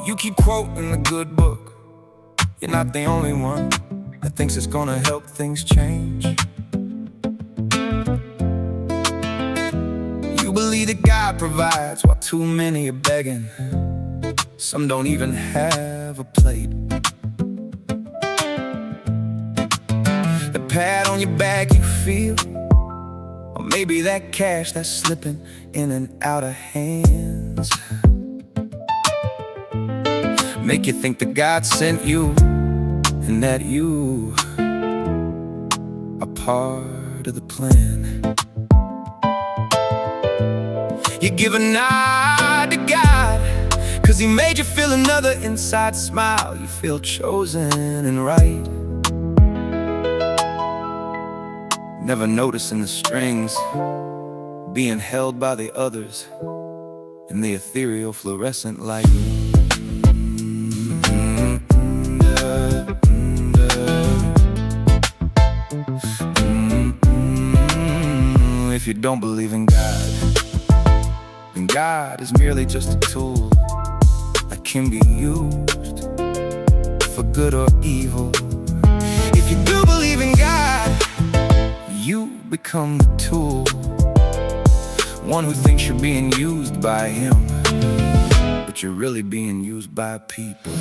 You keep quoting the good book. You're not the only one that thinks it's gonna help things change. You believe that God provides while too many are begging. Some don't even have a plate. The pat on your back you feel, or maybe that cash that's slipping in and out of hands, make you think that God sent you and that you are part of the plan. You give a nod to God, 'cause He made you feel another inside smile. You feel chosen and right, never noticing the strings being held by the others in the ethereal fluorescent light. If you don't believe in God, then God is merely just a tool that can be used for good or evil. If you do believe in God, you become the tool, one who thinks you're being used by Him, but you're really being used by people.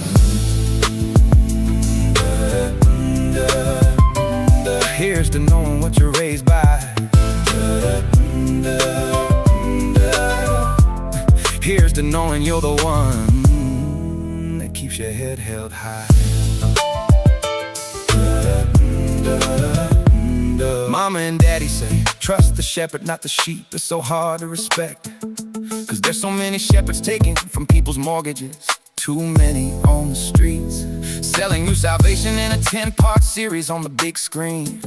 Here's to knowing what you're raised by. Here's to knowing you're the one that keeps your head held high. Mama and daddy say, trust the shepherd, not the sheep. It's so hard to respect, 'cause there's so many shepherds taking from people's mortgages. Too many on the streets, selling you salvation in a 10-part series on the big screen,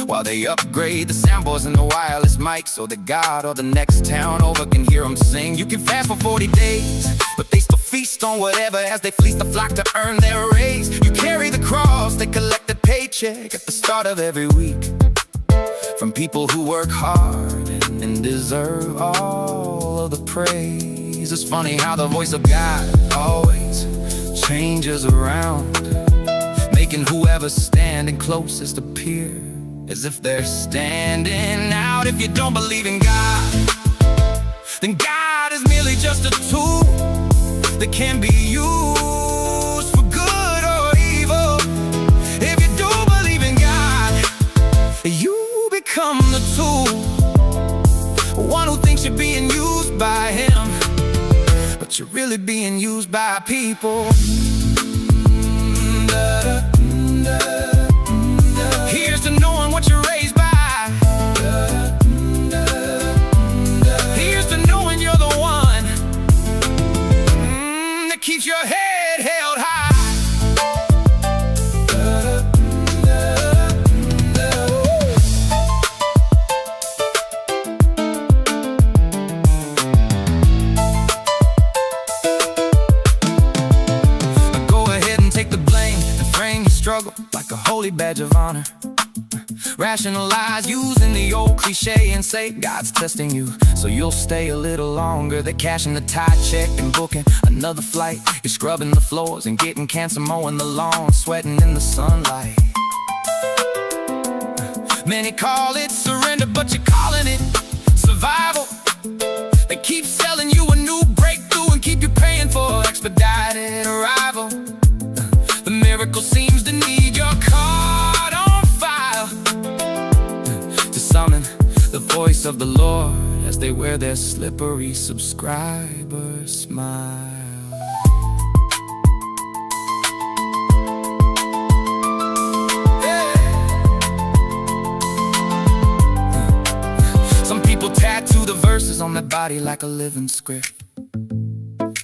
while they upgrade the soundboards and the wireless mics so that God or the next town over can hear them sing. You can fast for 40 days, but they still feast on whatever as they fleece the flock to earn their raise. You carry the cross, they collect a paycheck at the start of every week from people who work hard and deserve all of the praise. It's funny how the voice of God always changes around, making whoever's standing closest appear as if they're standing out. If you don't believe in God, then God is merely just a tool that can be used for good or evil. If you do believe in God, you become the tool, one who thinks you're being used by Him, but you're really being used by people. Here's to knowing what you're raised by. Here's to knowing you're the one that keeps your head held high. Go ahead and take the blame and frame your struggle like a holy badge of honor. Rationalize using the old cliche and say God's testing you, so you'll stay a little longer. They're cashing the tie check and booking another flight. You're scrubbing the floors and getting cancer, mowing the lawn, sweating in the sunlight. Many call it surrender, but you're calling it survival. They keep selling you a new breakthrough and keep you paying for expedited arrival. The miracle seems to need your card on file to summon the voice of the Lord as they wear their slippery subscriber smile. Some people tattoo the verses on their body like a living script.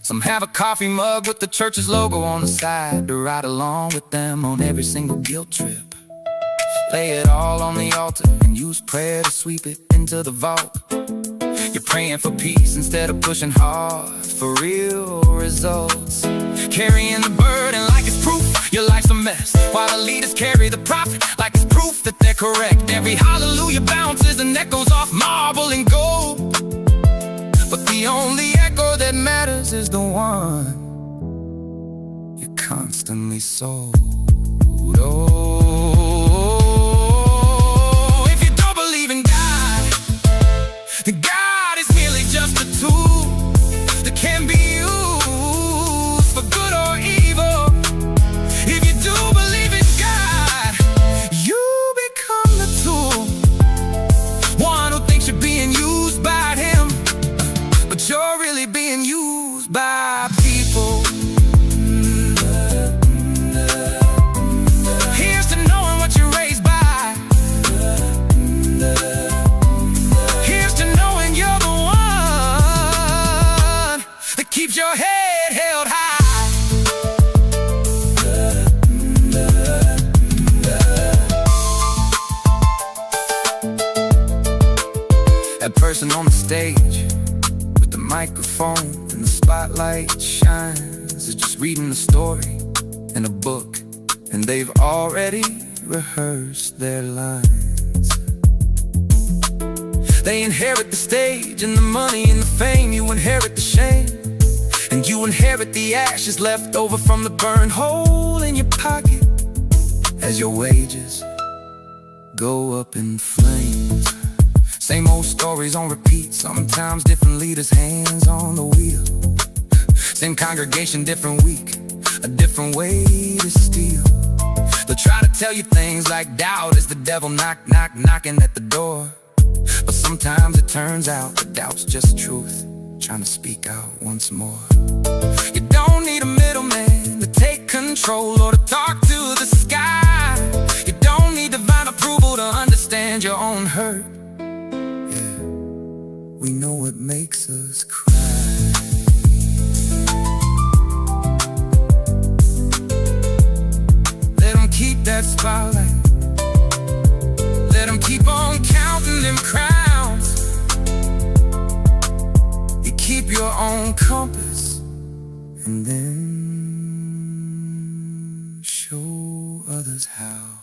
Some have a coffee mug with the church's logo on the side to ride along with them on every single guilt trip. Lay it all on the altar and use prayer to sweep it into the vault. You're praying for peace instead of pushing hard for real results. Carrying the burden like it's proof your life's a mess, while the leaders carry the prophet like it's proof that they're correct. Every hallelujah bounces and echoes off marble and gold, but the only echo that matters is the one constantly sold. Oh, if you don't believe in God, then God is merely just a tool that can be used for good or evil. If you do believe in God, you become the tool, one who thinks you're being used by Him, but you're really being used by people. Here's to knowing what you're raised by. Here's to knowing you're the one that keeps your head held high. That person on the stage with the microphone and the spotlight shines is just reading a story in a book, and they've already rehearsed their lines. They inherit the stage and the money and the fame. You inherit the shame, and you inherit the ashes left over from the burned hole in your pocket as your wages go up in flames. Same old stories on repeat, sometimes different leaders, hands on the wheel. Same congregation, different week, a different way to steal. They'll try to tell you things like doubt is the devil knocking at the door. But sometimes it turns out that doubt's just truth trying to speak out once more. You don't need a middleman to take control or to talk to the sky. You don't need divine approval to understand your own hurt. We know what makes us cry. Let them keep that spotlight. Let them keep on counting them crowns. You keep your own compass and then show others how.